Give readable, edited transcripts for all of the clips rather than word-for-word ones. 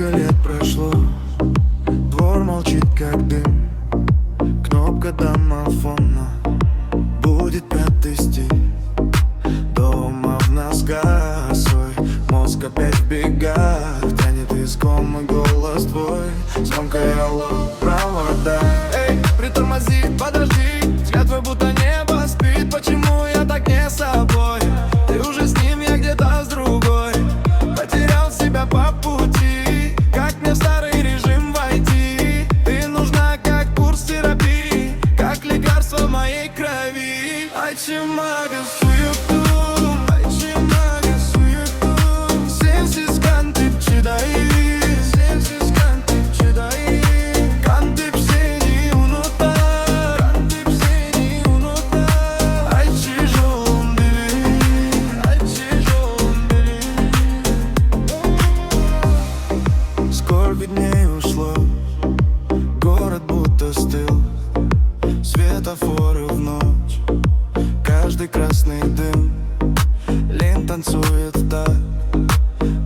Сколько лет прошло, двор молчит как дым. Кнопка домофона, будет 5-й стиль. Дома в нас косой, мозг опять в бегах. Тянет искомый голос твой, звонкое алло, провода. Эй, притормози, подожди, взгляд твой будто небо спит. Почему я так не с собой? Ты уже с ним, я где-то с другой. Потерял себя по пути, как мне в старый режим войти? Ты нужна как курс терапии, как лекарство в моей крови. Açmaga suyuktum, açmaga suyuktum. Sensiz kantıp çıdayım, sensiz kantıp çıdayım. Kantıp seni unutar, kantıp seni unutar. Açıcım dilim, açıcım dilim. Скоро виднее ушло, город будто стыл. Светофоры в ночь, каждый красный дым. Лень танцует так,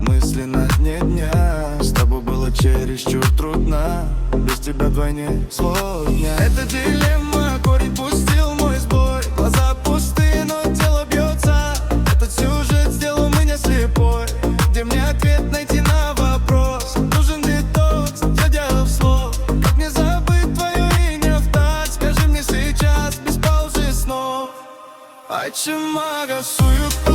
мысли на дне дня. С тобой было чересчур трудно, без тебя вдвойне сложнее. Это дилемма, корень пустил мой сбой. Глаза пусты, но тело бьется. Этот сюжет сделал меня слепой. Где мне ответ найти на вопрос? Нужен детокс, задел слов. Как мне забыть твое имя в такт? Скажи мне сейчас, без паузы снов. Açmaga suyuktum.